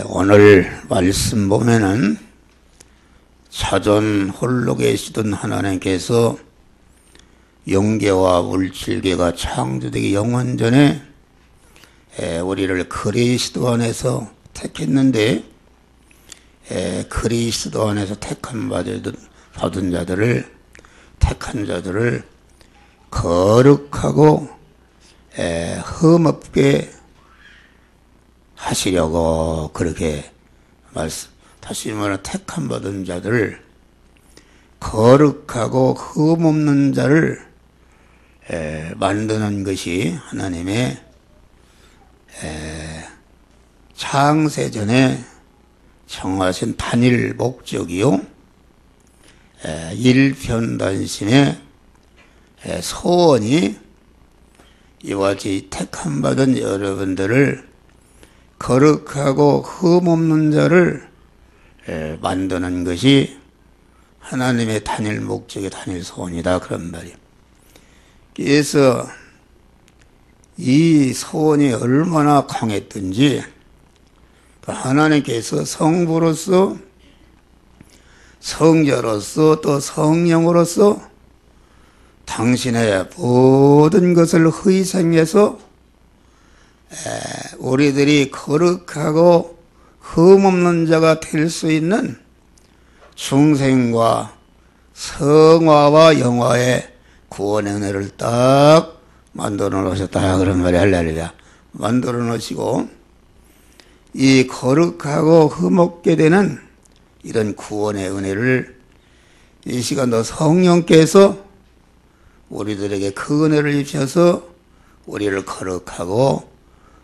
오늘 말씀 보면은 사전 홀로 계시던 하나님께서 영계와 물질계가 창조되기 영원전에 우리를 그리스도 안에서 택했는데 그리스도 안에서 받은 자들을 택한 자들을 거룩하고 흠없게 하시려고 그렇게 다시 말하면 택함 받은 자들을 거룩하고 흠없는 자를 만드는 것이 하나님의 창세전에 정하신 단일 목적이요 일편단심의 소원이 이와 같이 택함 받은 여러분들을 거룩하고 흠없는 자를 만드는 것이 하나님의 단일 목적의 단일 소원이다 그런 말이에요. 그래서 이 소원이 얼마나 강했든지 하나님께서 성부로서 성자로서 또 성령으로서 당신의 모든 것을 희생해서 우리들이 거룩하고 흠없는 자가 될 수 있는 중생과 성화와 영화의 구원의 은혜를 딱 만들어 놓으셨다 그런 말이 할렐루야. 만들어 놓으시고 이 거룩하고 흠없게 되는 이런 구원의 은혜를 이 시간도 성령께서 우리들에게 그 은혜를 입혀서 우리를 거룩하고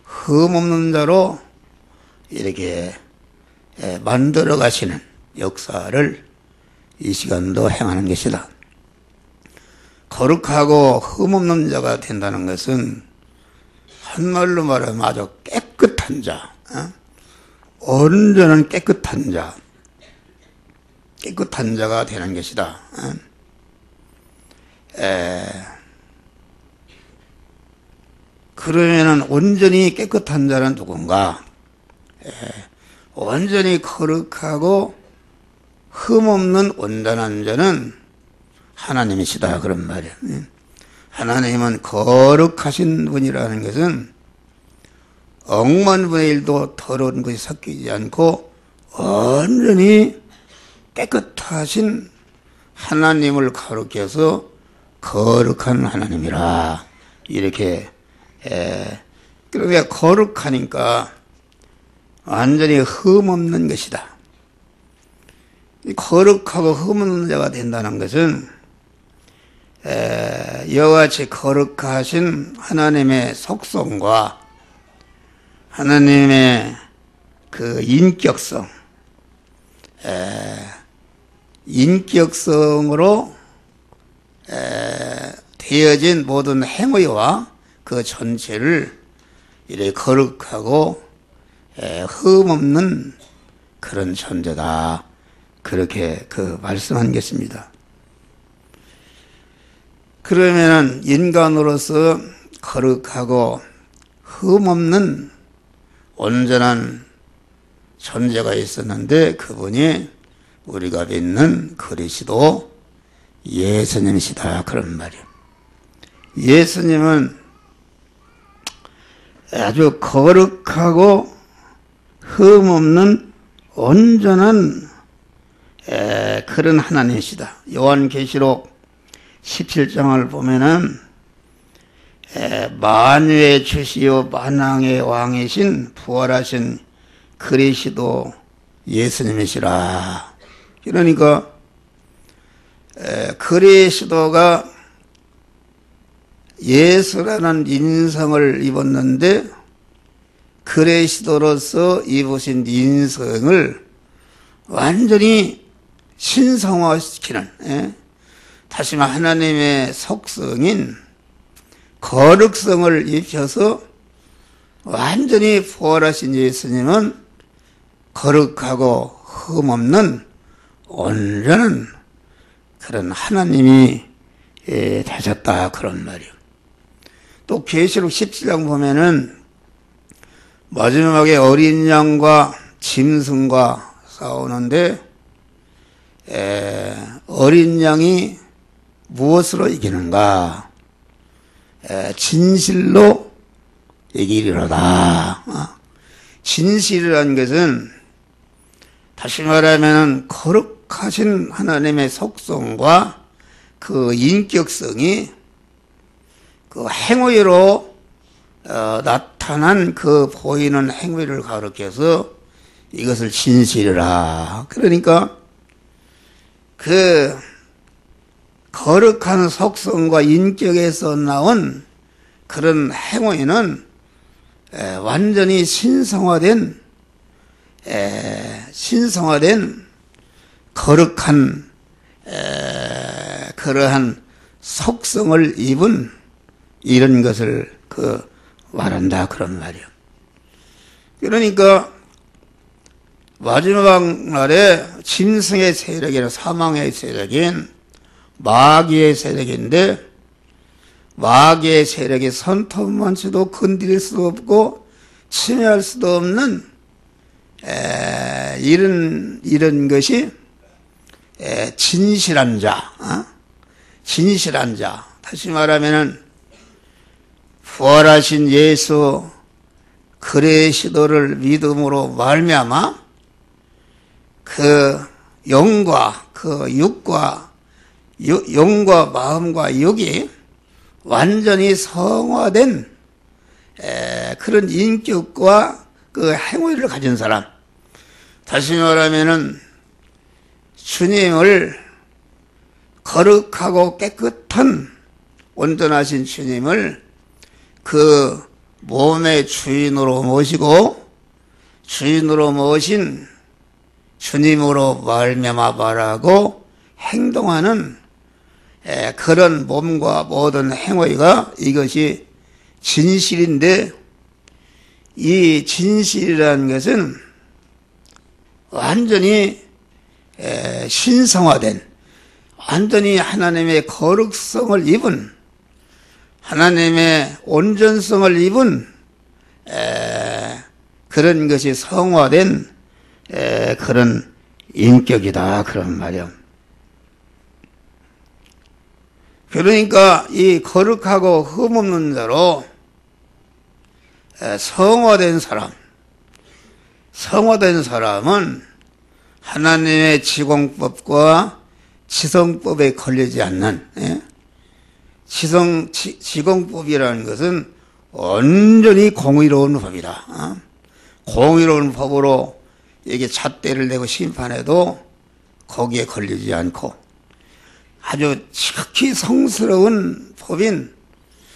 흠없는 자로 이렇게 만들어 가시는 역사를 이 시간도 행하는 것이다. 거룩하고 흠없는 자가 된다는 것은 한말로 말하면 아주 깨끗한 자, 온전한 깨끗한 자가 되는 것이다. 그러면은 온전히 깨끗한 자는 누군가? 온전히 거룩하고 흠없는 온전한 자는 하나님이시다 그런 말이에요. 하나님은 거룩하신 분이라는 것은 억만분의 일도 더러운 것이 섞이지 않고 온전히 깨끗하신 하나님을 거룩해서 거룩한 하나님이라 이렇게 그러니까 거룩하니까 완전히 흠없는 것이다. 거룩하고 흠없는 자가 된다는 것은 이와 같이 거룩하신 하나님의 속성과 하나님의 그 인격성으로 되어진 모든 행위와 그 전체를 이렇게 거룩하고 흠없는 그런 존재다. 그렇게 말씀한 것입니다. 그러면은 인간으로서 거룩하고 흠없는 온전한 존재가 있었는데 그분이 우리가 믿는 그리스도 예수님이시다 그런 말이에요. 예수님은 아주 거룩하고 흠없는 온전한 그런 하나님이시다. 요한계시록 17장을 보면은 만유의 주시요 만왕의 왕이신 부활하신 그리스도 예수님이시라. 그러니까 그리스도가 예수라는 인성을 입었는데 그리스도로서 입으신 인성을 완전히 신성화시키는 다시 말해 하나님의 속성인 거룩성을 입혀서 완전히 부활하신 예수님은 거룩하고 흠없는 온전한 그런 하나님이 되셨다 그런 말이에요. 또 계시록 17장 보면은 마지막에 어린 양과 짐승과 싸우는데 어린 양이 무엇으로 이기는가? 진실로 이기리로다. 진실이라는 것은 다시 말하면 거룩하신 하나님의 속성과 그 인격성이 그 행위로 나타난 그 보이는 행위를 가리켜서 이것을 진실이라. 그러니까 그 거룩한 속성과 인격에서 나온 그런 행위는 완전히 신성화된 거룩한 그러한 속성을 입은 이런 것을 말한다 그런 말이에요. 그러니까 마지막 날에 짐승의 세력이나 사망의 세력인 마귀의 세력인데 마귀의 세력이 손톱만치도 건드릴 수 없고 침해할 수도 없는 이런 것이 진실한 자, 진실한 자. 다시 말하면은 부활하신 예수 그리스도를 믿음으로 말미암아 그 영과 그 육과 영과 마음과 육이 완전히 성화된 그런 인격과 그 행위를 가진 사람. 다시 말하면은 주님을 거룩하고 깨끗한 온전하신 주님을 그 몸의 주인으로 모시고 주인으로 모신 주님으로 말미암아 말하고 행동하는 그런 몸과 모든 행위가 이것이 진실인데 이 진실이라는 것은 완전히 신성화된 완전히 하나님의 거룩성을 입은 하나님의 온전성을 입은 그런 것이 성화된 그런 인격이다 그런 말이야. 그러니까 이 거룩하고 흠없는 자로 성화된 사람은 하나님의 지공법과 지성법에 걸리지 않는 지공법이라는 것은 온전히 공의로운 법이다. 공의로운 법으로 이게 잣대를 내고 심판해도 거기에 걸리지 않고 아주 지극히 성스러운 법인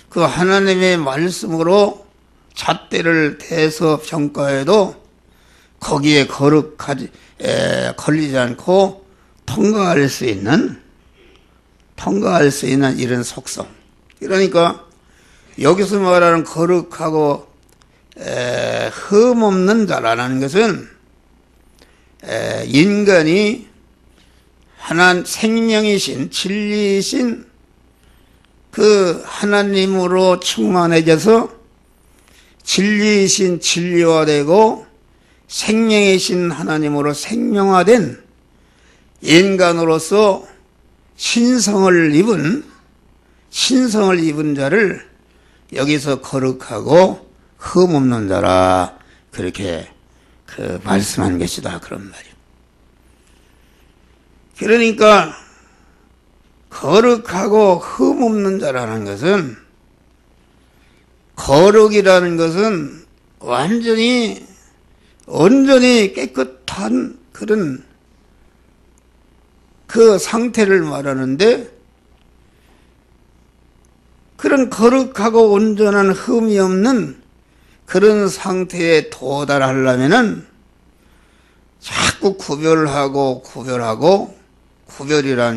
그 하나님의 말씀으로 잣대를 대서 평가해도 거기에 걸리지 않고 통과할 수 있는 이런 속성. 그러니까 여기서 말하는 거룩하고 흠없는 자라는 것은 인간이 생명이신 진리이신 그 하나님으로 충만해져서 진리이신 진리화되고 생명이신 하나님으로 생명화된 인간으로서 신성을 입은 자를 여기서 거룩하고 흠없는 자라 그렇게 말씀한 것이다 그런 말이에요. 그러니까 거룩하고 흠없는 자라는 것은 거룩이라는 것은 온전히 깨끗한 그런 그 상태를 말하는데 그런 거룩하고 온전한 흠이 없는 그런 상태에 도달하려면은 자꾸 구별이라는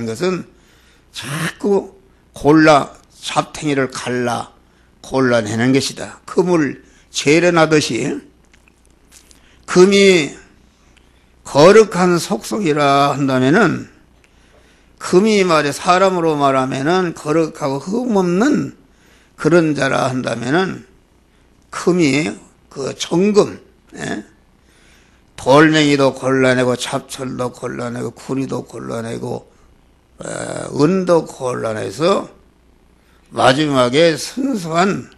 것은 자꾸 잡탱이를 골라내는 것이다. 금을 재련하듯이 금이 거룩한 속성이라 한다면은 금이 사람으로 말하면은 거룩하고 흠없는 그런 자라 한다면은 금이 그 정금, 예? 돌멩이도 골라내고 잡철도 골라내고 구리도 골라내고 은도 골라내서 마지막에 순수한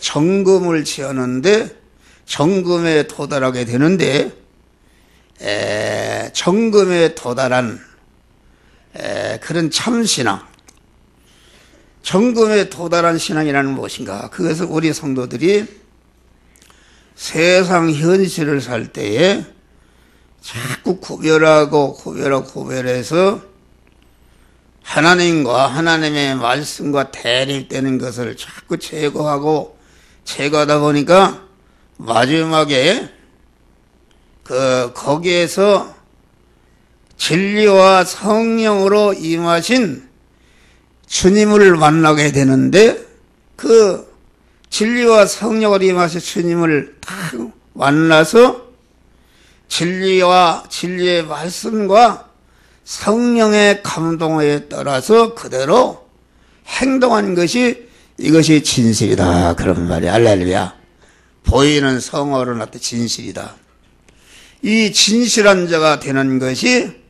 정금을 지었는데 정금에 도달하게 되는데 정금에 도달한 그런 참신앙, 정금에 도달한 신앙이라는 무엇인가? 그것을 우리 성도들이 세상 현실을 살 때에 자꾸 구별해서 하나님과 하나님의 말씀과 대립되는 것을 자꾸 제거하다 보니까 마지막에 거기에서 진리와 성령으로 임하신 주님을 만나게 되는데 그 진리와 성령으로 임하신 주님을 딱 만나서 진리의 말씀과 성령의 감동에 따라서 그대로 행동한 것이 이것이 진실이다. 그런 말이 할렐루야. 보이는 성어로 나타낸 진실이다. 이 진실한 자가 되는 것이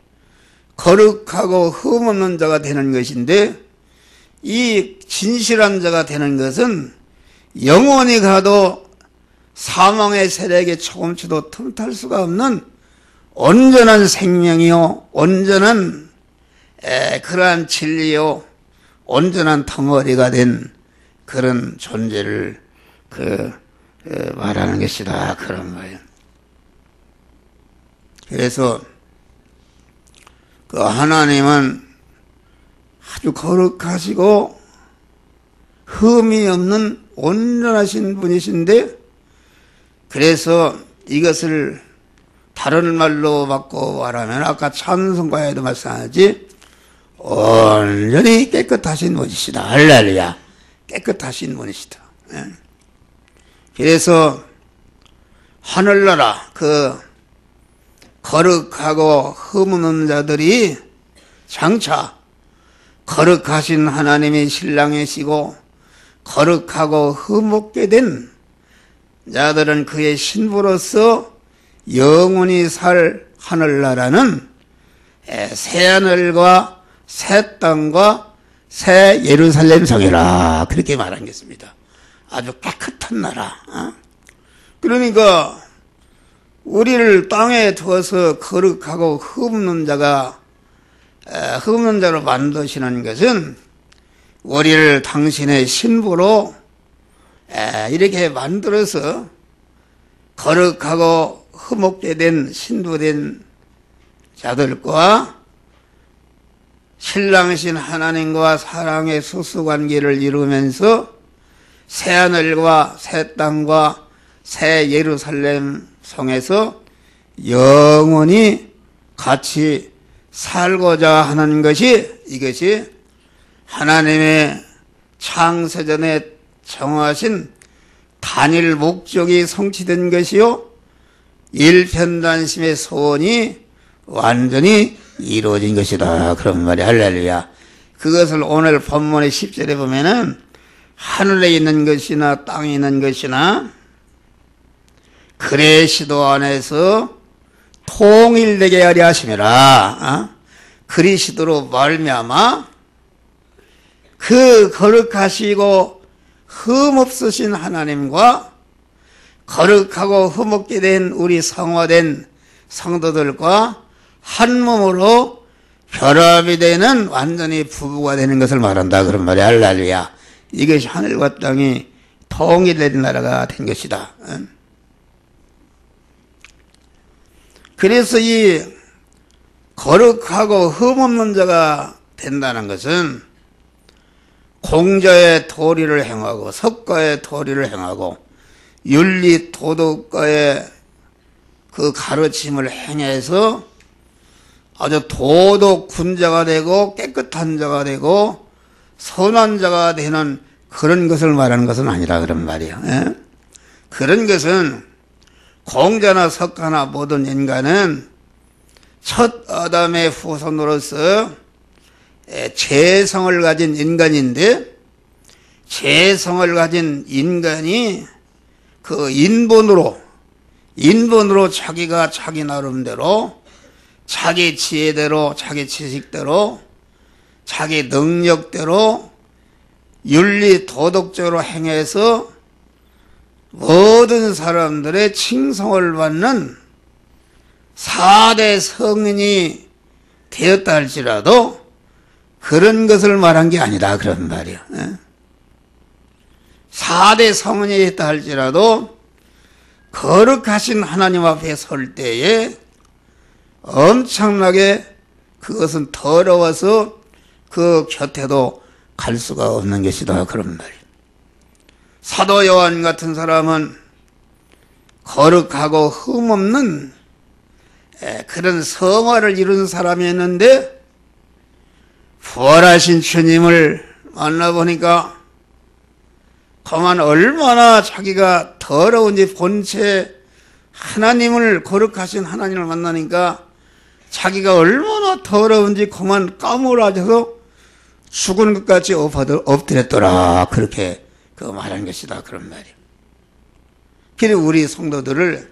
거룩하고 흠없는 자가 되는 것인데 이 진실한 자가 되는 것은 영원히 가도 사망의 세력에 조금치도 틈탈 수가 없는 온전한 생명이요, 온전한 그러한 진리요, 온전한 덩어리가 된 그런 존재를 말하는 것이다. 그런 거예요. 그래서 그 하나님은 아주 거룩하시고 흠이 없는 온전하신 분이신데 그래서 이것을 다른 말로 바꿔 말하면 아까 찬송가에도 말씀하지 온전히 깨끗하신 분이시다. 할렐루야. 깨끗하신 분이시다. 그래서 하늘나라 거룩하고 흠없는 자들이 장차 거룩하신 하나님의 신랑이시고 거룩하고 흠없게 된 자들은 그의 신부로서 영원히 살 하늘나라는 새하늘과 새 땅과 새 예루살렘 성이라 그렇게 말한 것입니다. 아주 깨끗한 나라. 그러니까 우리를 땅에 두어서 거룩하고 흠없는 자로 만드시는 것은 우리를 당신의 신부로 이렇게 만들어서 거룩하고 흠없게 된 신부된 자들과 신랑이신 하나님과 사랑의 수수관계를 이루면서 새하늘과 새 땅과 새 예루살렘 성에서 영원히 같이 살고자 하는 이것이 하나님의 창세전에 정하신 단일 목적이 성취된 것이요 일편단심의 소원이 완전히 이루어진 것이다. 그런 말이 할렐루야. 그것을 오늘 본문의 10절에 보면은 하늘에 있는 것이나 땅에 있는 것이나 그리스도 안에서 통일되게 하려 하심이라. 그리스도로 말미암아 그 거룩하시고 흠없으신 하나님과 거룩하고 흠없게 된 우리 성화된 성도들과 한 몸으로 결합이 되는 완전히 부부가 되는 것을 말한다. 그런 말이 할렐루야. 이것이 하늘과 땅이 통일된 나라가 된 것이다. 그래서 이 거룩하고 흠없는 자가 된다는 것은 공자의 도리를 행하고 석가의 도리를 행하고 윤리 도덕가의 그 가르침을 행해서 아주 도덕 군자가 되고 깨끗한 자가 되고 선한 자가 되는 그런 것을 말하는 것은 아니라 그런 말이에요. 그런 것은 공자나 석가나 모든 인간은 첫 아담의 후손으로서 재성을 가진 인간인데 재성을 가진 인간이 그 인본으로 자기가 자기 나름대로 자기 지혜대로 자기 지식대로 자기 능력대로 윤리 도덕적으로 행해서 모든 사람들의 칭송을 받는 4대 성인이 되었다 할지라도 그런 것을 말한 게 아니다 그런 말이야. 4대 성인이 됐다 할지라도 거룩하신 하나님 앞에 설 때에 엄청나게 그것은 더러워서 그 곁에도 갈 수가 없는 것이다 그런 말이에요. 사도 요한 같은 사람은 거룩하고 흠없는 그런 성화를 이룬 사람이었는데 부활하신 주님을 만나보니까 그만 얼마나 자기가 더러운지 본체 하나님을 거룩하신 하나님을 만나니까 자기가 얼마나 더러운지 그만 까무라져서 죽은 것 같이 엎드렸더라 그렇게 그 말한 것이다 그런 말이에요. 그래서 우리 성도들을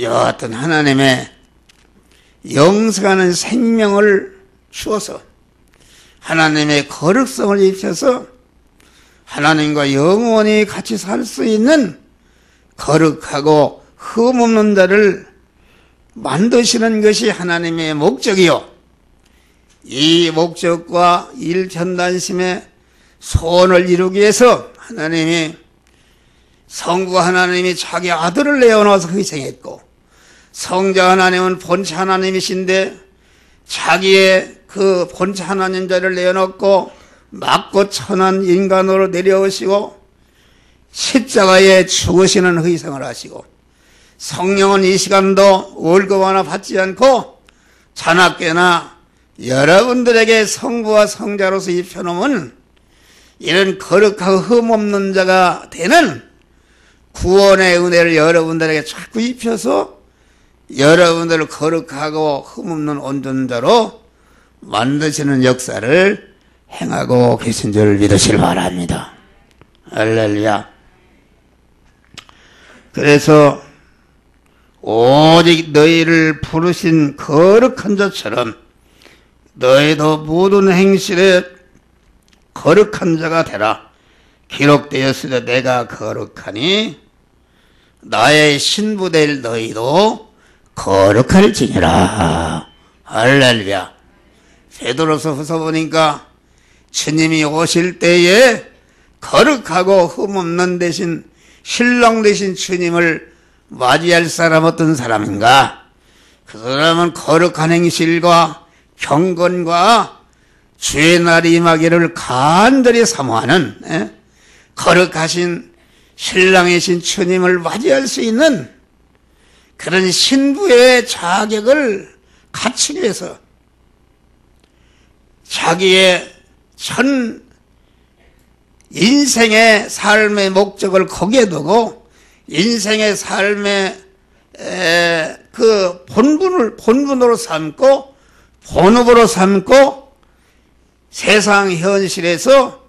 여하튼 하나님의 영생하는 생명을 주어서 하나님의 거룩성을 입혀서 하나님과 영원히 같이 살 수 있는 거룩하고 흠없는 자를 만드시는 것이 하나님의 목적이요. 이 목적과 일편단심의 소원을 이루기 위해서 하나님이 성부 하나님이 자기 아들을 내어놓아서 희생했고 성자 하나님은 본체 하나님이신데 자기의 그 본체 하나님 자를 내어놓고 맞고 천한 인간으로 내려오시고 십자가에 죽으시는 희생을 하시고 성령은 이 시간도 월급 하나 받지 않고 자나깨나 여러분들에게 성부와 성자로서 입혀놓은 이런 거룩하고 흠없는 자가 되는 구원의 은혜를 여러분들에게 자꾸 입혀서 여러분들을 거룩하고 흠없는 온전한 자로 만드시는 역사를 행하고 계신 줄 믿으시길 바랍니다. 할렐루야. 그래서 오직 너희를 부르신 거룩한 자처럼 너희도 모든 행실에 거룩한 자가 되라. 기록되었으되 내가 거룩하니 나의 신부될 너희도 거룩할지니라. 할렐루야. 베드로서후서 보니까 주님이 오실 때에 거룩하고 흠없는 대신 신랑 되신 주님을 맞이할 사람 어떤 사람인가? 그 사람은 거룩한 행실과 경건과 주의 날이 임하기를 간절히 사모하는 거룩하신 신랑이신 주님을 맞이할 수 있는 그런 신부의 자격을 갖추기 위해서 자기의 전 인생의 삶의 목적을 거기에 두고 인생의 삶의 그 본분으로 삼고 본업으로 삼고 세상 현실에서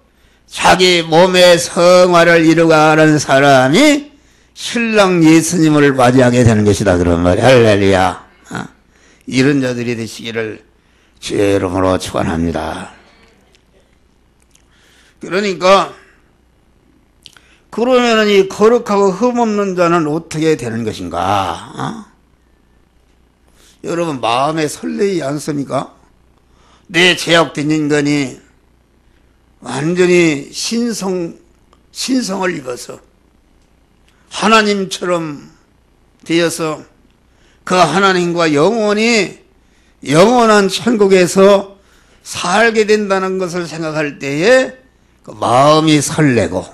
자기 몸의 성화를 이루어가는 사람이 신랑 예수님을 맞이하게 되는 것이다 그런 말이야. 할렐루야. 이런 자들이 되시기를 주의 이름으로 축원합니다. 그러니까 그러면은 이 거룩하고 흠없는 자는 어떻게 되는 것인가? 여러분 마음에 설레지 않습니까? 내 죄악된 인간이 완전히 신성을 입어서 하나님처럼 되어서 그 하나님과 영원히 영원한 천국에서 살게 된다는 것을 생각할 때에 그 마음이 설레고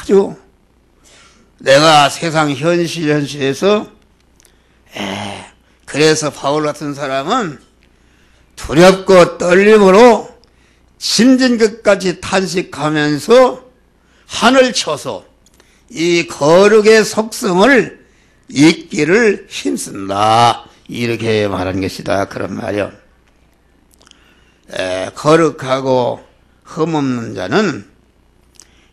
아주 내가 세상 현실에서 그래서 바울 같은 사람은 두렵고 떨림으로 짐진 것까지 탄식하면서 한을 쳐서 이 거룩의 속성을 잊기를 힘쓴다. 이렇게 말한 것이다. 그런 말이요. 거룩하고 흠없는 자는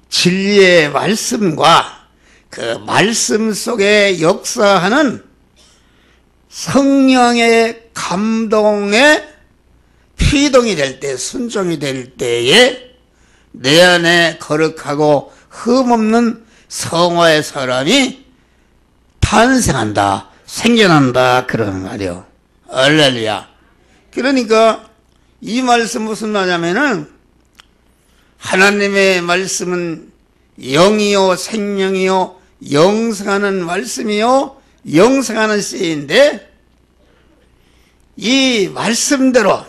진리의 말씀과 그 말씀 속에 역사하는 성령의 감동에 피동이 될 때, 순종이 될 때에 내 안에 거룩하고 흠없는 성화의 사람이 탄생한다, 생겨난다, 그런 말이요. 할렐루야. 그러니까 이 말씀 무슨 말이냐면은 하나님의 말씀은 영이요 생명이요 영생하는 말씀이요 영생하는 씨인데, 이 말씀대로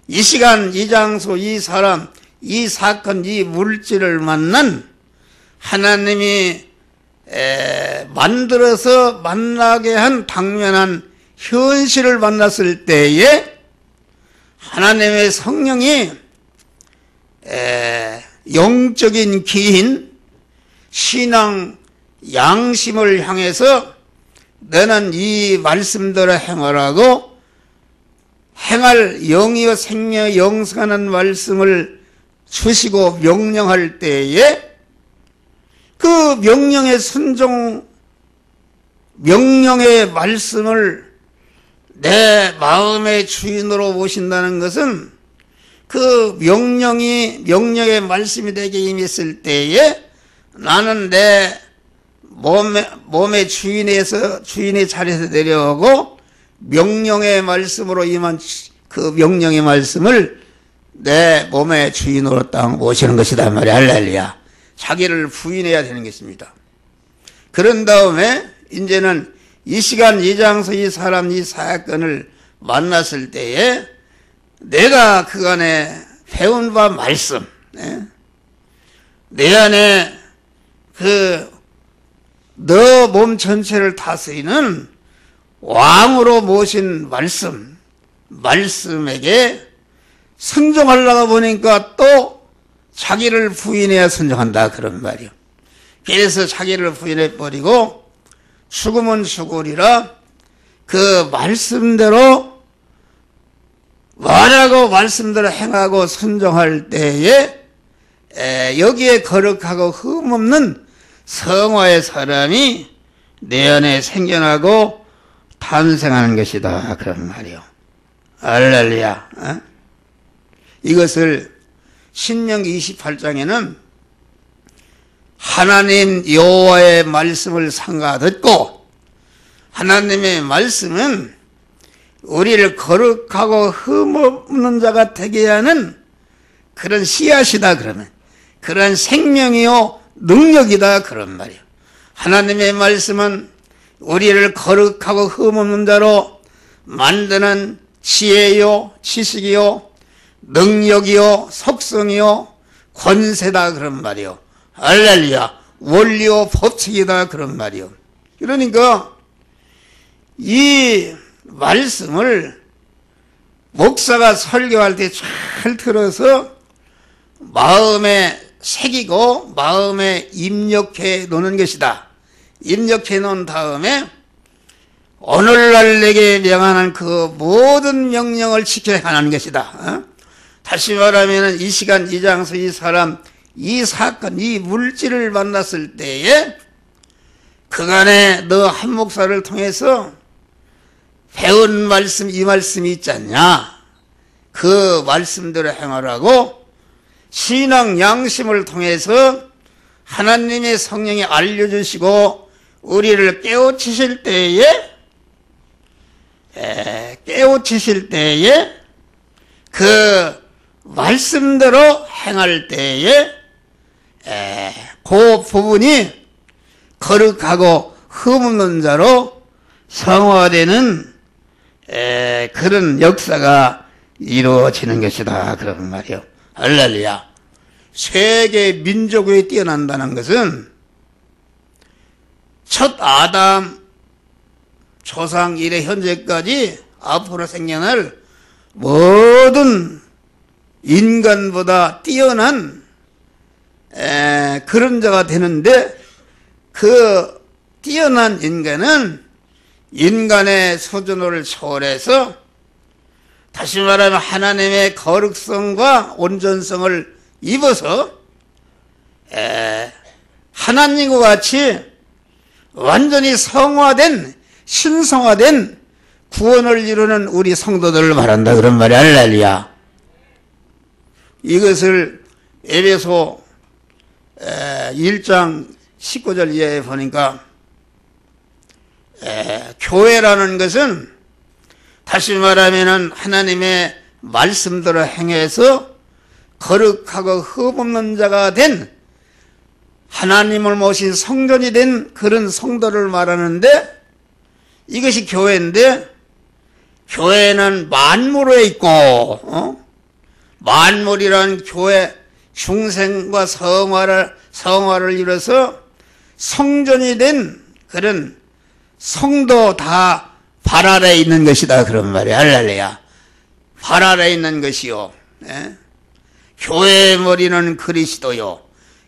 이 시간, 이 장소, 이 사람, 이 사건, 이 물질을 만난 하나님이 만들어서 만나게 한 당면한 현실을 만났을 때에 하나님의 성령이 영적인 기인 신앙 양심을 향해서 너는 이 말씀대로 행하라고 행할 영이요 생명 영생하는 말씀을 주시고 명령할 때에 그 명령의 순종, 명령의 말씀을 내 마음의 주인으로 모신다는 것은 그 명령의 말씀이 내게 임했을 때에 나는 내 몸의 주인의 자리에서 내려오고 명령의 말씀으로 임한 그 명령의 말씀을 내 몸의 주인으로 딱 모시는 것이다 말이야. 할렐루야. 자기를 부인해야 되는 것입니다. 그런 다음에 이제는 이 시간, 이 장소, 이 사람, 이 사건을 만났을 때에 내가 그간에 배운 바 말씀, 내 안에 너 몸 전체를 다스리는 왕으로 모신 말씀에게 순종하려고 보니까 또 자기를 부인해야 순종한다, 그런 말이요. 그래서 자기를 부인해버리고 죽으면 죽으리라 그 말씀대로 말하고 말씀대로 행하고 순종할 때에 여기에 거룩하고 흠없는 성화의 사람이 내 안에 생겨나고 탄생하는 것이다, 그런 말이요. 할렐루야. 이것을 신명기 28장에는 하나님 여호와의 말씀을 삼가 듣고, 하나님의 말씀은 우리를 거룩하고 흠없는 자가 되게 하는 그런 씨앗이다, 그러면 그런 생명이요 능력이다, 그런 말이에요. 하나님의 말씀은 우리를 거룩하고 흠없는 자로 만드는 지혜요 지식이요 능력이요 속성이요 권세다, 그런 말이요. 할렐루야. 원리요 법칙이다, 그런 말이요. 그러니까 이 말씀을 목사가 설교할 때 잘 들어서 마음에 새기고 마음에 입력해 놓는 것이다. 입력해 놓은 다음에 오늘날 내게 명하는 그 모든 명령을 지켜야 하는 것이다. 다시 말하면 이 시간, 이 장소, 이 사람, 이 사건, 이 물질을 만났을 때에 그간에 너 한 목사를 통해서 배운 말씀, 이 말씀이 있지 않냐, 그 말씀대로 행하라고 신앙 양심을 통해서 하나님의 성령이 알려주시고 우리를 깨우치실 때에 그 말씀대로 행할 때에 그 부분이 거룩하고 흠없는 자로 성화되는 그런 역사가 이루어지는 것이다, 그런 말이요. 할렐루야. 세계 민족이 뛰어난다는 것은 첫 아담 조상 이래 현재까지 앞으로 생겨날 모든 인간보다 뛰어난 그런 자가 되는데, 그 뛰어난 인간은 인간의 수준을 초월해서 다시 말하면 하나님의 거룩성과 온전성을 입어서 하나님과 같이 완전히 성화된 신성화된 구원을 이루는 우리 성도들을 말한다 그런 말이 할렐루야. 이것을 에베소 1장 19절 이하에 보니까 교회라는 것은 다시 말하면 하나님의 말씀대로 행해서 거룩하고 흠없는 자가 된 하나님을 모신 성전이 된 그런 성도를 말하는데 이것이 교회인데 교회는 만물에 있고 만물이란 교회 중생과 성화를 이뤄서 성전이 된 그런 성도 다 발 아래 있는 것이다 그런 말이야. 할렐루야. 발 아래 있는 것이요. 교회의 머리는 그리스도요.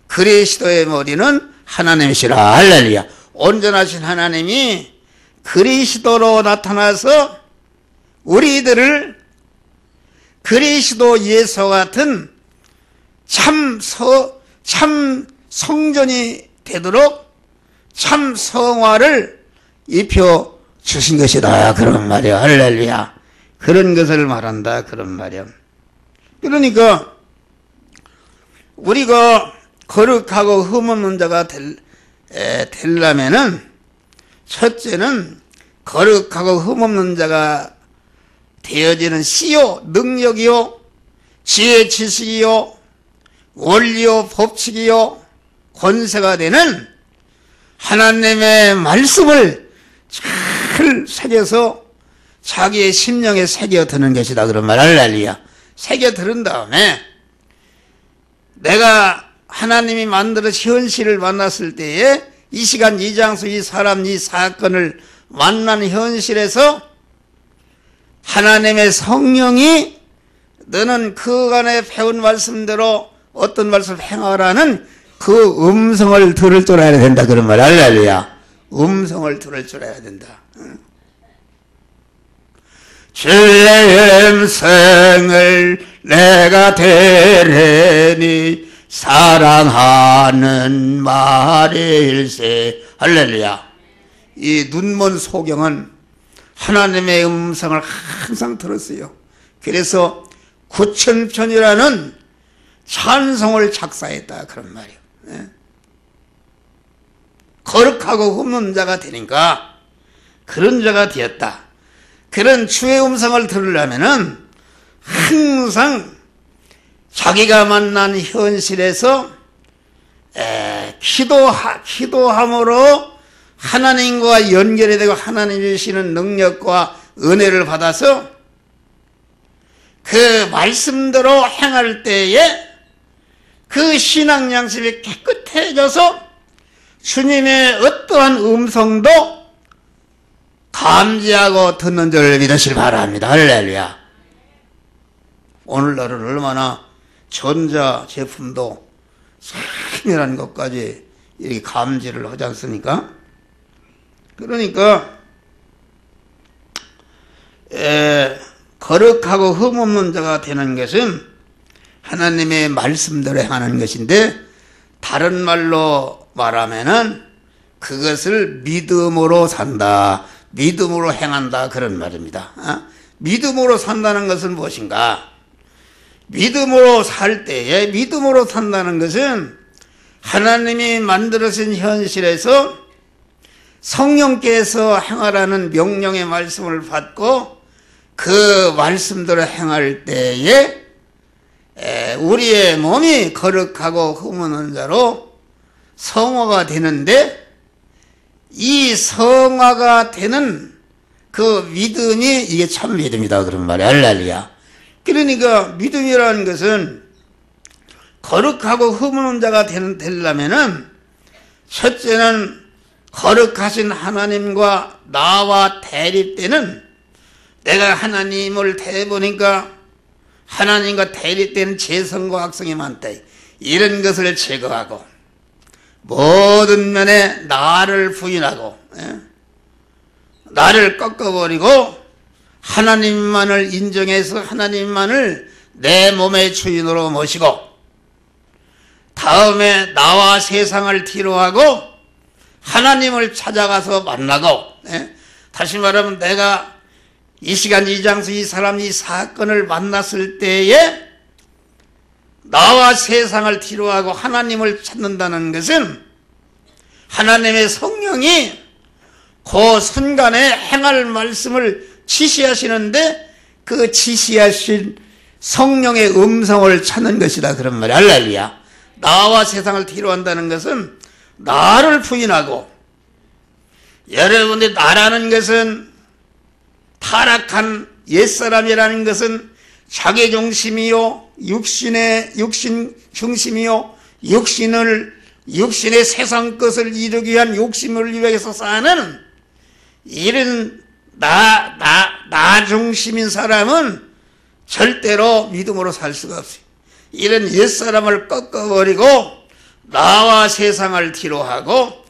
그리스도의 머리는 하나님이시라. 할렐루야. 온전하신 하나님이 그리스도로 나타나서 우리들을 그리스도 예수 같은 참 성전이 되도록 참 성화를 입혀 주신 것이다 그런 말이야. 할렐루야. 그런 것을 말한다 그런 말이야. 그러니까 우리가 거룩하고 흠없는 자가 되려면은 첫째는 거룩하고 흠없는 자가 되어지는 씨요 능력이요 지혜 지식이요 원리요 법칙이요 권세가 되는 하나님의 말씀을 잘 새겨서 자기의 심령에 새겨드는 것이다 그런 말. 할렐루야. 새겨들은 다음에 내가 하나님이 만들어서 현실을 만났을 때에 이 시간 이 장소 이 사람 이 사건을 만난 현실에서 하나님의 성령이 너는 그간에 배운 말씀대로 어떤 말씀을 행하라는 그 음성을 들을 줄 알아야 된다 그런 말. 할렐루야. 음성을 들을 줄 알아야 된다. 주의 음성을 내가 들으니 사랑하는 말일세. 할렐루야. 이 눈먼 소경은 하나님의 음성을 항상 들었어요. 그래서 구천편이라는 찬송을 작사했다 그런 말이에요. 거룩하고 흠없는 자가 되니까 그런 자가 되었다. 그런 주의 음성을 들으려면은 항상 자기가 만난 현실에서 기도함으로 하나님과 연결이 되고 하나님이 주시는 능력과 은혜를 받아서 그 말씀대로 행할 때에 그 신앙 양심이 깨끗해져서 주님의 어떠한 음성도 감지하고 듣는 줄 믿으시길 바랍니다. 할렐루야. 오늘날은 얼마나 전자 제품도 세밀한 것까지 이렇게 감지를 하지 않습니까? 그러니까 거룩하고 흠없는 자가 되는 것은 하나님의 말씀대로 행하는 것인데 다른 말로 말하면은 그것을 믿음으로 산다. 믿음으로 행한다 그런 말입니다. 믿음으로 산다는 것은 무엇인가? 믿음으로 살 때에 믿음으로 산다는 것은 하나님이 만들어진 현실에서 성령께서 행하라는 명령의 말씀을 받고 그 말씀대로 행할 때에 우리의 몸이 거룩하고 흠없는 자로 성화가 되는데 이 성화가 되는 그 믿음이 이게 참 믿음이다 그런 말이야. 할렐루야. 그러니까 믿음이라는 것은 거룩하고 흠없는 자가 되려면은 첫째는 거룩하신 하나님과 나와 대립되는 내가 하나님을 대해보니까 하나님과 대립되는 재성과 악성이 많다. 이런 것을 제거하고 모든 면에 나를 부인하고 나를 꺾어버리고 하나님만을 인정해서 하나님만을 내 몸의 주인으로 모시고 다음에 나와 세상을 뒤로하고 하나님을 찾아가서 만나고, 다시 말하면 내가 이 시간 이 장소 이 사람 이 사건을 만났을 때에 나와 세상을 뒤로하고 하나님을 찾는다는 것은 하나님의 성령이 그 순간에 행할 말씀을 지시하시는데 그 지시하신 성령의 음성을 찾는 것이다, 그런 말이야. 할렐루야. 나와 세상을 뒤로한다는 것은 나를 부인하고, 여러분들 나라는 것은 타락한 옛사람이라는 것은 자기 중심이요, 육신 중심이요, 육신의 세상 것을 이루기 위한 욕심을 위해서 사는 이런 나 중심인 사람은 절대로 믿음으로 살 수가 없어요. 이런 옛사람을 꺾어버리고 나와 세상을 뒤로하고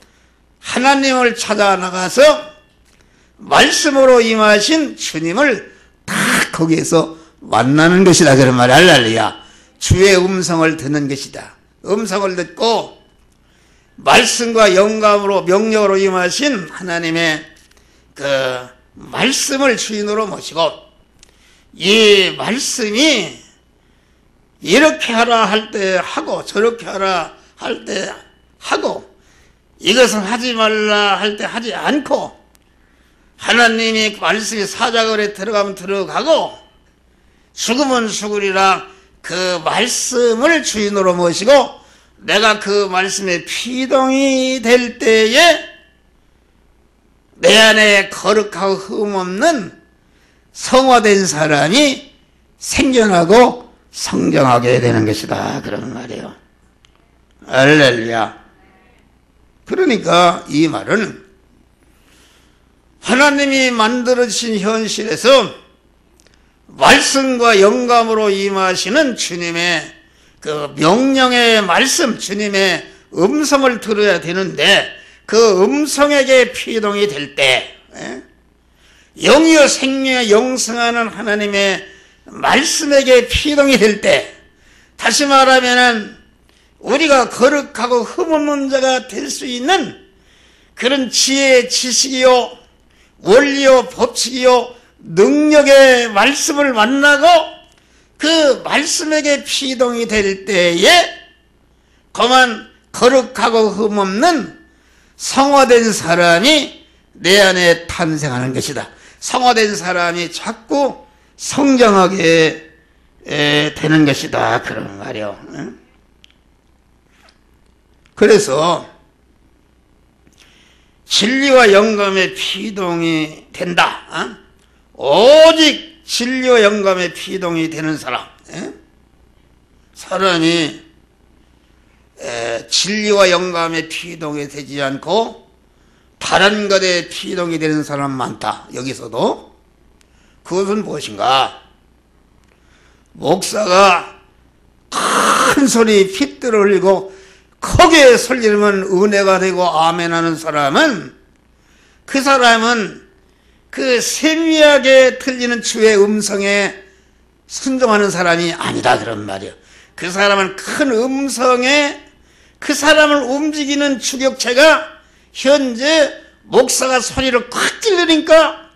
하나님을 찾아 나가서 말씀으로 임하신 주님을 다 거기에서 만나는 것이다, 그런 말이야. 할렐루야. 주의 음성을 듣는 것이다. 음성을 듣고 말씀과 영감으로 명령으로 임하신 하나님의 그 말씀을 주인으로 모시고, 이 말씀이 이렇게 하라 할 때 하고 저렇게 하라 할 때 하고 이것은 하지 말라 할 때 하지 않고, 하나님이 말씀이 사자굴에 들어가면 들어가고 죽으면 죽으리라 그 말씀을 주인으로 모시고 내가 그 말씀에 피동이 될 때에 내 안에 거룩하고 흠없는 성화된 사람이 생겨나고 성장하게 되는 것이다, 그런 말이에요. 할렐루야. 그러니까 이 말은 하나님이 만들어주신 현실에서 말씀과 영감으로 임하시는 주님의 그 명령의 말씀, 주님의 음성을 들어야 되는데 그 음성에게 피동이 될 때, 영이요 생명에 영성하는 하나님의 말씀에게 피동이 될 때, 다시 말하면은 우리가 거룩하고 흠없는 자가 될 수 있는 그런 지혜, 지식이요, 원리요, 법칙이요, 능력의 말씀을 만나고 그 말씀에게 피동이 될 때에 그만 거룩하고 흠없는 성화된 사람이 내 안에 탄생하는 것이다. 성화된 사람이 자꾸 성장하게 되는 것이다, 그런 말이요. 그래서 진리와 영감의 피동이 된다. 오직 진리와 영감의 피동이 되는 사람, 사람이 진리와 영감의 피동이 되지 않고 다른 것에 피동이 되는 사람 많다. 여기서도 그것은 무엇인가? 목사가 큰 소리 핏들어 흘리고 크게 설리면 은혜가 되고 아멘하는 사람은, 그 사람은 그 세미하게 들리는 주의 음성에 순종하는 사람이 아니다, 그런 말이에요. 그 사람은 큰 음성에 그 사람을 움직이는 주격체가 현재 목사가 소리를 콱 찔르니까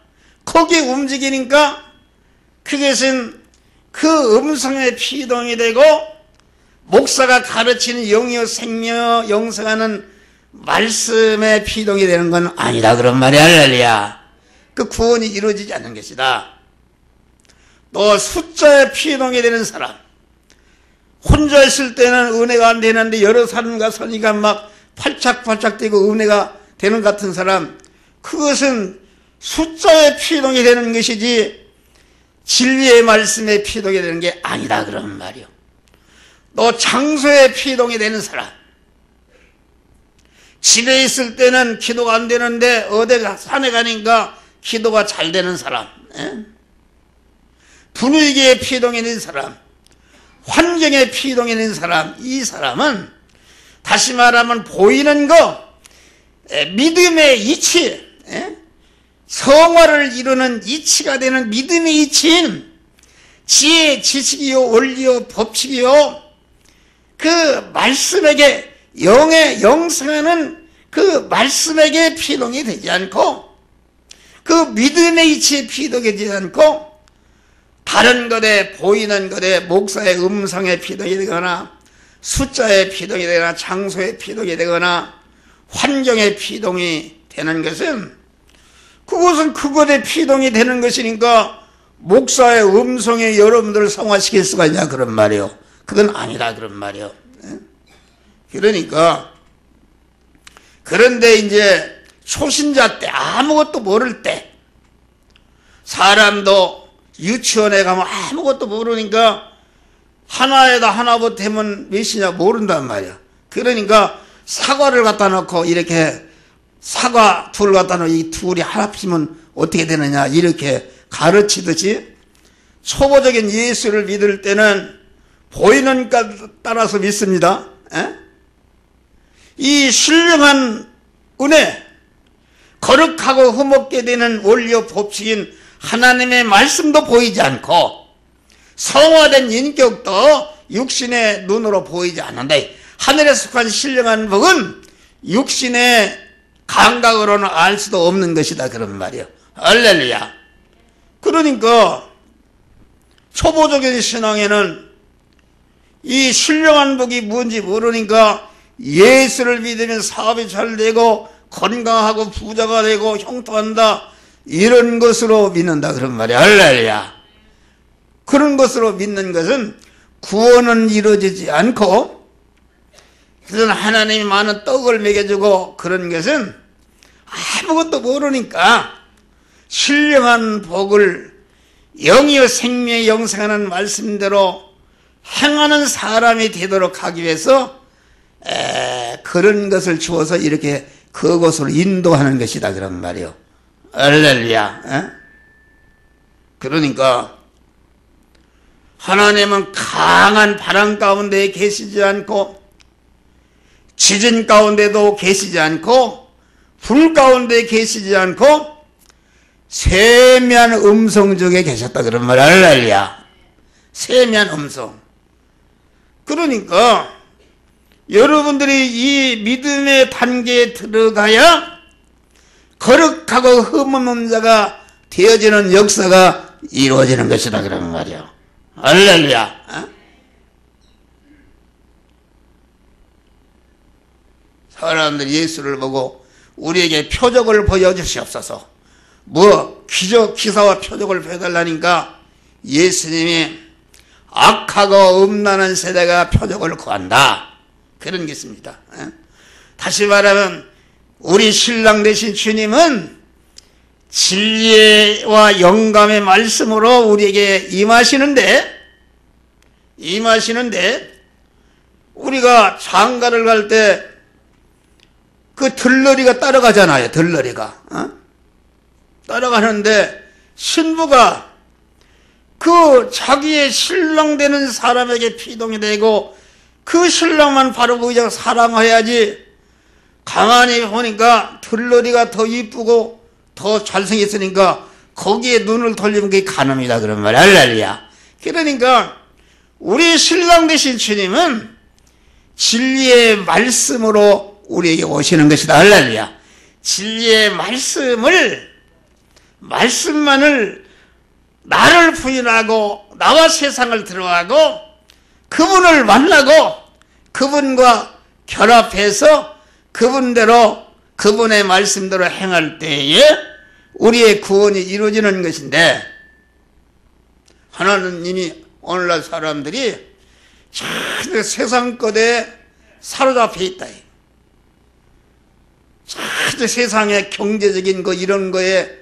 거기에 움직이니까 그것은 그 음성에 피동이 되고 목사가 가르치는 영이요 생명 영성하는 말씀에 피동이 되는 건 아니다, 그런 말이야. 할렐루야. 그 구원이 이루어지지 않는 것이다. 또 숫자에 피동이 되는 사람, 혼자 있을 때는 은혜가 안 되는데 여러 사람과 서니까 막 팔짝팔짝 뛰고 은혜가 되는 같은 사람, 그것은 숫자에 피동이 되는 것이지 진리의 말씀에 피동이 되는 게 아니다, 그런 말이요. 또 장소에 피동이 되는 사람, 집에 있을 때는 기도가 안 되는데 어디 산에 가니까 기도가 잘 되는 사람, 분위기에 피동이 되는 사람, 환경에 피동이 되는 사람, 이 사람은 다시 말하면 보이는 거, 믿음의 이치, 성화를 이루는 이치가 되는 믿음의 이치인 지혜, 지식이요, 원리요, 법칙이요, 그 말씀에게 영생하는 그 말씀에게 피동이 되지 않고 그 믿음의 이치에 피동이 되지 않고 다른 것에 보이는 것에 목사의 음성에 피동이 되거나 숫자에 피동이 되거나 장소에 피동이 되거나 환경에 피동이 되는 것은 그것은 그것에 피동이 되는 것이니까 목사의 음성에 여러분들을 성화시킬 수가 있냐 그런 말이요. 그건 아니다 그런 말이요. 그러니까 그런데 이제 초신자 때 아무것도 모를 때 사람도 유치원에 가면 아무것도 모르니까 하나에다 하나 보태면 몇이냐 모른단 말이야. 그러니까 사과를 갖다 놓고 이렇게 사과 둘 갖다 놓고 이 둘이 하나 피면 어떻게 되느냐 이렇게 가르치듯이 초보적인 예수를 믿을 때는 보이는 것 따라서 믿습니다. 이 신령한 은혜, 거룩하고 흠없게 되는 원리와 법칙인 하나님의 말씀도 보이지 않고 성화된 인격도 육신의 눈으로 보이지 않는다. 하늘에 속한 신령한 복은 육신의 감각으로는 알 수도 없는 것이다 그런 말이요. 할렐루야. 그러니까 초보적인 신앙에는 이 신령한 복이 뭔지 모르니까 예수를 믿으면 사업이 잘 되고 건강하고 부자가 되고 형통한다 이런 것으로 믿는다 그런 말이야. 할렐루야. 그런 것으로 믿는 것은 구원은 이루어지지 않고 그래서 하나님이 많은 떡을 먹여주고 그런 것은 아무것도 모르니까 신령한 복을 영이요 생명의 영생하는 말씀대로 행하는 사람이 되도록 하기 위해서 그런 것을 주어서 이렇게 그곳으로 인도하는 것이다 그런 말이요. 할렐루야. 그러니까 하나님은 강한 바람 가운데 계시지 않고 지진 가운데도 계시지 않고 불 가운데 계시지 않고 세미한 음성 중에 계셨다 그런 말. 할렐루야. 세미한 음성. 그러니까 여러분들이 이 믿음의 단계에 들어가야 거룩하고 흠없는 자가 되어지는 역사가 이루어지는 것이다 그런 말이야. 할렐루야. 사람들이 예수를 보고 우리에게 표적을 보여주시옵소서. 뭐 기적 기사와 표적을 보여달라니까 예수님이 악하고 음란한 세대가 표적을 구한다 그런 게 있습니다. 다시 말하면 우리 신랑 되신 주님은 진리와 영감의 말씀으로 우리에게 임하시는데 우리가 장가를 갈 때 그 들러리가 따라가잖아요. 들러리가 따라가는데 신부가 그 자기의 신랑 되는 사람에게 피동이 되고 그 신랑만 바로 그냥 사랑해야지 가만히 보니까 들러리가 더 이쁘고 더 잘생겼으니까 거기에 눈을 돌리면 그게 간음이다 그런 말이야. 할렐루야. 그러니까 우리 신랑 되신 주님은 진리의 말씀으로 우리에게 오시는 것이다. 할렐루야. 진리의 말씀만을 나를 부인하고 나와 세상을 들어가고 그분을 만나고 그분과 결합해서 그분대로 그분의 말씀대로 행할 때에 우리의 구원이 이루어지는 것인데 하나님이 오늘날 사람들이 참 세상 것에 사로잡혀 있다. 참 세상의 경제적인 거 이런 거에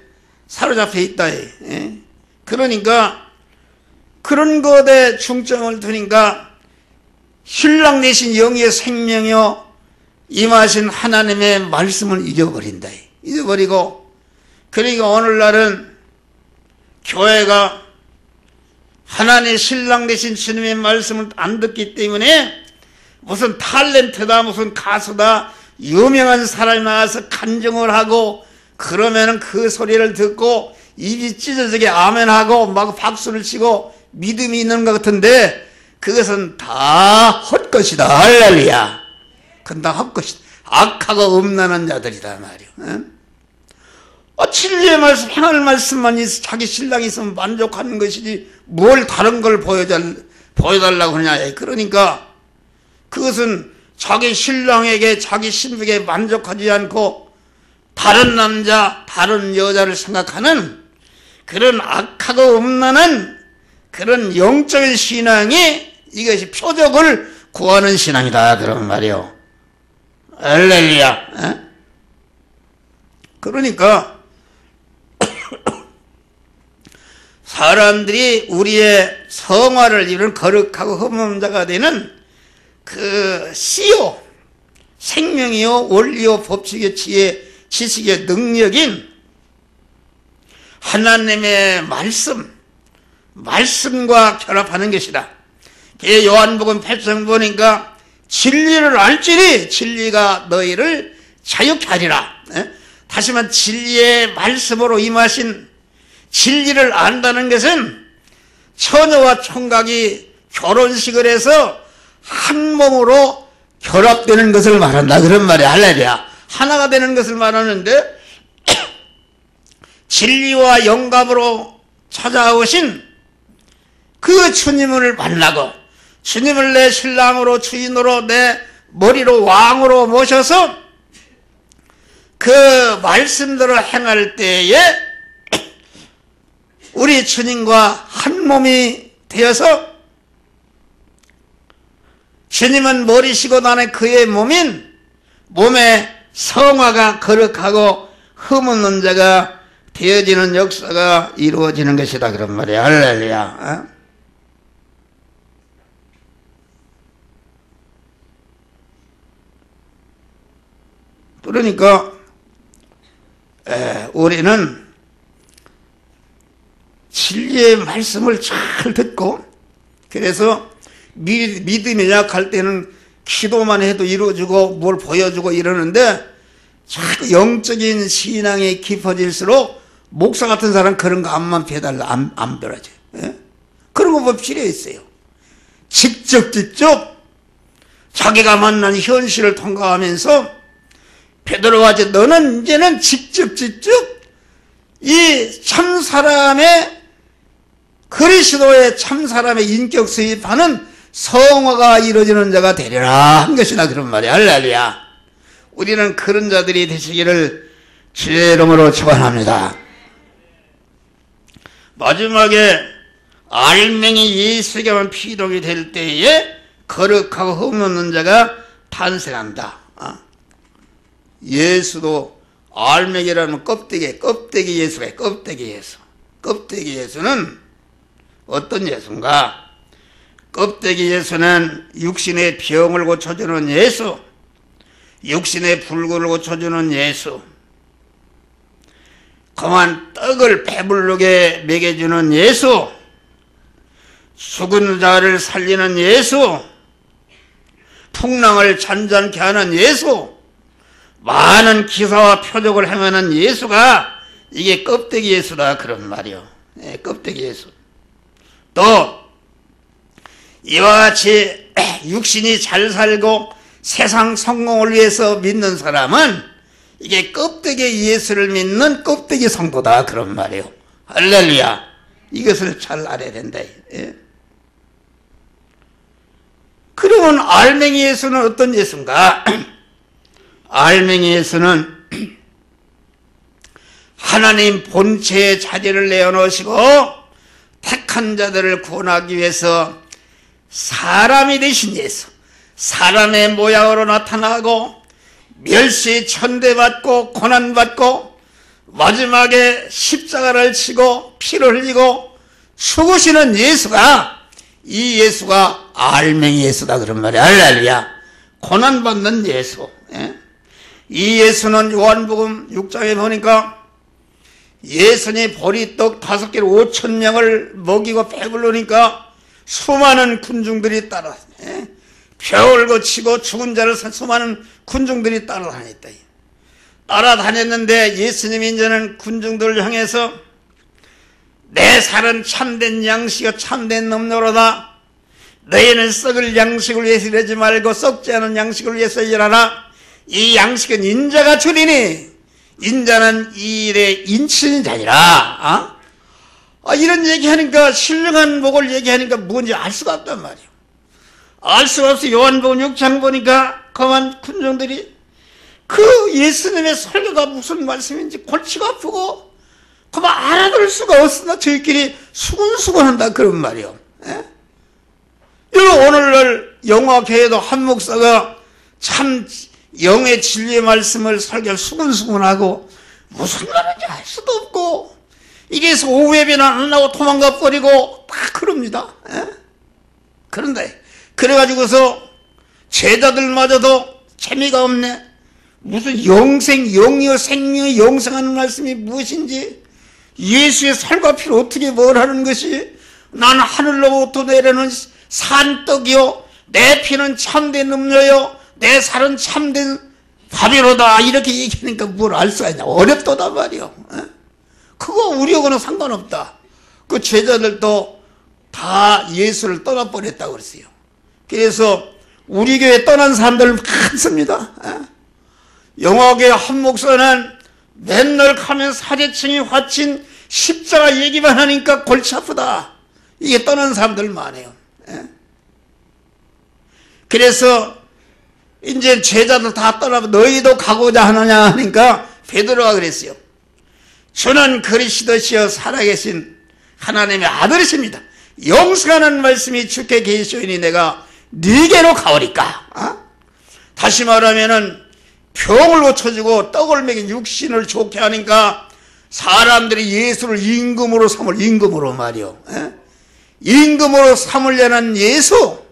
사로잡혀 있다. 그러니까 그런 것에 중점을 두니까 신랑 되신 영의 생명이요 임하신 하나님의 말씀을 잊어버린다. 잊어버리고 그러니까 오늘날은 교회가 하나님의 신랑 되신 주님의 말씀을 안 듣기 때문에 무슨 탤런트다 무슨 가수다 유명한 사람이 나와서 간증을 하고 그러면은 그 소리를 듣고 입이 찢어지게 아멘하고 막 박수를 치고 믿음이 있는 것 같은데 그것은 다 헛것이다. 할렐루야. 그건 다 헛것이다. 악하고 음란한 자들이다 말이야. 진리의 말씀, 행할 말씀만 있어 자기 신랑이 있으면 만족하는 것이지 뭘 다른 걸 보여달라고 하냐. 그러니까 그것은 자기 신랑에게 자기 신부에게 만족하지 않고 다른 남자 다른 여자를 생각하는 그런 악하고 음란한 그런 영적인 신앙이 이것이 표적을 구하는 신앙이다 그런 말이요. 할렐루야. 그러니까 사람들이 우리의 성화를 이루는 거룩하고 흠없는 자가 되는 그 씨요, 생명이요, 원리요, 법칙의 지혜, 지식의 능력인 하나님의 말씀과 결합하는 것이다. 요한복음 8장 보니까 진리를 알지니 진리가 너희를 자유케 하리라. 다시 말해 진리의 말씀으로 임하신 진리를 안다는 것은 처녀와 총각이 결혼식을 해서 한 몸으로 결합되는 것을 말한다 그런 말이야. 할렐루야. 하나가 되는 것을 말하는데 진리와 영감으로 찾아오신 그 주님을 만나고 주님을 내 신랑으로 주인으로 내 머리로 왕으로 모셔서 그 말씀대로 행할 때에 우리 주님과 한 몸이 되어서 주님은 머리시고 나는 그의 몸의 성화가 거룩하고 흠없는 자가 되어지는 역사가 이루어지는 것이다 그런 말이야. 할렐루야. 그러니까 우리는 진리의 말씀을 잘 듣고 그래서 믿음이 약할 때는 기도만 해도 이루어지고 뭘 보여주고 이러는데 자꾸 영적인 신앙이 깊어질수록 목사 같은 사람 그런 거 암만 배달라 안 배워져. 그런 거 뭐 필요 있어요. 직접 자기가 만난 현실을 통과하면서 베드로와 너는 이제는 직접 이 참사람의 그리스도의 참사람의 인격 수입하는 성화가 이루어지는 자가 되리라 한 것이나 그런 말이야. 할렐루야. 우리는 그런 자들이 되시기를 주의 이름으로 축원합니다. 마지막에 알맹이 예수에게만 피동이 될 때에 거룩하고 흠없는 자가 탄생한다. 예수도 알맹이라는 껍데기 예수가 껍데기 예수. 껍데기 예수는 어떤 예수인가? 껍데기 예수는 육신의 병을 고쳐주는 예수, 육신의 불구를 고쳐주는 예수, 그만 떡을 배부르게 먹여주는 예수, 죽은 자를 살리는 예수, 풍랑을 잔잔케 하는 예수, 많은 기사와 표적을 행하는 예수가 이게 껍데기 예수다 그런 말이요. 껍데기 예수. 또 이와 같이 육신이 잘 살고 세상 성공을 위해서 믿는 사람은 이게 껍데기 예수를 믿는 껍데기 성도다 그런 말이요. 할렐루야. 이것을 잘 알아야 된다. 그러면 알맹이 예수는 어떤 예수인가? 알맹이 예수는 하나님 본체의 자리를 내어놓으시고 택한 자들을 구원하기 위해서 사람이 되신 예수, 사람의 모양으로 나타나고 멸시 천대받고 고난받고 마지막에 십자가를 치고 피를 흘리고 죽으시는 예수가 이 예수가 알맹이 예수다 그런 말이야. 할렐루야. 고난받는 예수. 이 예수는 요한복음 6장에 보니까 예수님이 보리떡 5개로 5,000명을 먹이고 배부르니까 수많은 군중들이 벼를 거치고 죽은 자를 수많은 군중들이 따라다녔다. 따라다녔는데 예수님이 이제는 군중들을 향해서 내 살은 참된 양식이요 참된 놈노로다. 너희는 썩을 양식을 위해서 일하지 말고 썩지 않은 양식을 위해서 일하라. 이 양식은 인자가 주리니 인자는 이 일에 인치는 자니라. 이런 얘기하니까, 신령한 복을 얘기하니까 뭔지 알 수가 없단 말이에요. 알 수가 없어. 요한복음 6장 보니까 그만 군중들이 그 예수님의 설교가 무슨 말씀인지 골치가 아프고 그만 알아들을 수가 없으나 저희끼리 수군수군한다 그런 말이에요. 오늘날 영화계에도 한 목사가 참 영의 진리의 말씀을 설교를 수군수군하고 무슨 말인지 알 수도 없고 이래서 오후예배는 안 나고 도망가 버리고 다 그럽니다. 그런데 그래가지고서 제자들마저도 재미가 없네. 무슨 영생, 영이요 생명이 영생하는 말씀이 무엇인지, 예수의 살과 피로 어떻게 뭘 하는 것이, 나는 하늘로부터 내려는 산떡이요 내 피는 참된 음료요 내 살은 참된 밥이로다, 이렇게 얘기하니까 뭘 알 수가 있냐. 어렵다단 말이요. 그거 우리하고는 상관없다. 그 제자들도 다 예수를 떠나버렸다고 그랬어요. 그래서 우리 교회 떠난 사람들 많습니다. 영화계 한 목사는 맨날 가면 사제층이 화친 십자가 얘기만 하니까 골치 아프다. 이게 떠난 사람들 많아요. 그래서 이제 제자들 다 떠나고 너희도 가고자 하느냐 하니까 베드로가 그랬어요. 주는 그리스도시여 살아계신 하나님의 아들이십니다. 영생하는 말씀이 주께 계시오니 내가 네게로 가오리까. 다시 말하면은 병을 고쳐주고 떡을 먹인 육신을 좋게 하니까 사람들이 예수를 임금으로 삼을, 임금으로 말이요. 임금으로 삼으려는 예수,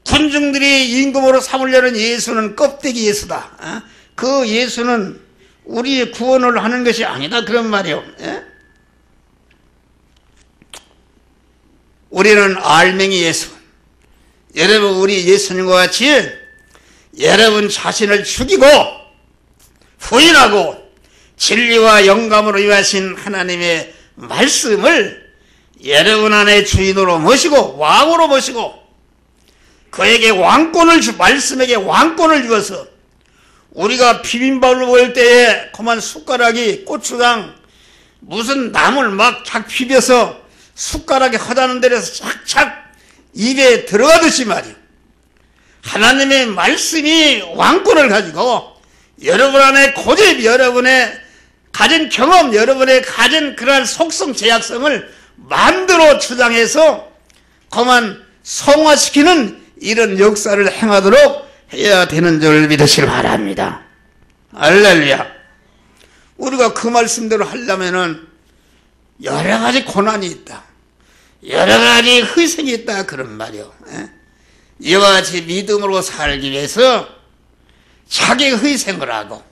군중들이 임금으로 삼으려는 예수는 껍데기 예수다. 그 예수는 우리의 구원을 하는 것이 아니다 그런 말이요. 우리는 알맹이 예수. 여러분, 우리 예수님과 같이 여러분 자신을 죽이고 부인하고 진리와 영감으로 위하신 하나님의 말씀을 여러분 안에 주인으로 모시고 왕으로 모시고 그에게 왕권을 말씀에게 왕권을 주어서 우리가 비빔밥을 먹을 때에 그만 숟가락이 고추장 무슨 나물 막 착 비벼서 숟가락에 허다는 데에서 착착 입에 들어가듯이 말이에요. 하나님의 말씀이 왕권을 가지고 여러분 안에 고집, 여러분의 가진 경험, 여러분의 가진 그러한 속성, 제약성을 만들어 주장해서 그만 성화시키는 이런 역사를 행하도록 해야 되는 줄 믿으시길 바랍니다. 할렐루야. 우리가 그 말씀대로 하려면은 여러 가지 고난이 있다. 여러 가지 희생이 있다 그런 말이요. 이와 같이 믿음으로 살기 위해서 자기 희생을 하고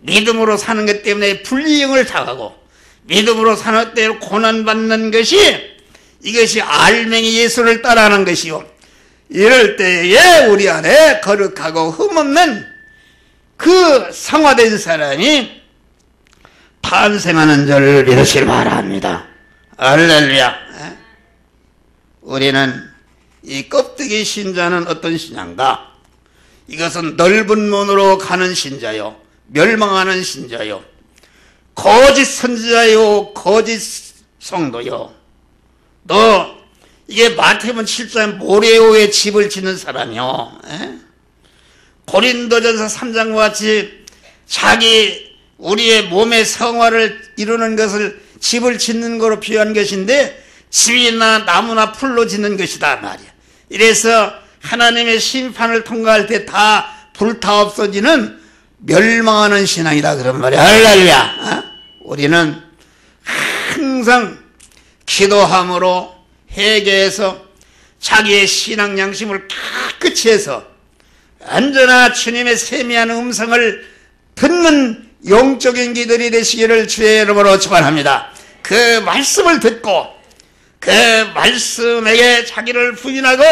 믿음으로 사는 것 때문에 불이익을 당하고 믿음으로 사는 것 때문에 고난받는 것이 이것이 알맹이 예수를 따라하는 것이요. 이럴 때에 우리 안에 거룩하고 흠없는 그 성화된 사람이 탄생하는 줄 믿으시길 바랍니다. 할렐루야. 우리는 이 껍데기 신자는 어떤 신자인가? 이것은 넓은 문으로 가는 신자요, 멸망하는 신자요, 거짓 선지자요, 거짓 성도요. 또 이게 마태복음 7장 모레오의 집을 짓는 사람이요. 고린도전서 3장과 같이 자기 우리의 몸의 성화를 이루는 것을 집을 짓는 거로 비유한 것인데 집이나 나무나 풀로 짓는 것이다 말이야. 이래서 하나님의 심판을 통과할 때 다 불타 없어지는 멸망하는 신앙이다 그런 말이야. 할렐루야. 우리는 항상 기도함으로 회개해서 자기의 신앙 양심을 깨끗이 해서 언제나 주님의 세미한 음성을 듣는 영적인 기들이 되시기를 주의 이름으로 축원합니다. 그 말씀을 듣고 그 말씀에게 자기를 부인하고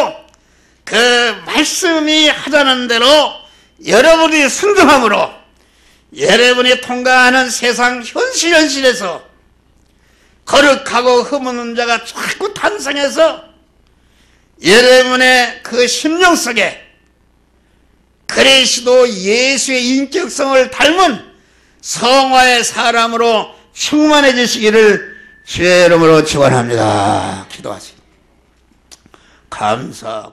그 말씀이 하자는 대로 여러분이 순종함으로 여러분이 통과하는 세상 현실에서 거룩하고 흠없는 자가 자꾸 탄생해서 여러분의 그 심령 속에 그리스도 예수의 인격성을 닮은 성화의 사람으로 충만해지시기를 주의 이름으로 축원합니다. 기도하세요. 감사.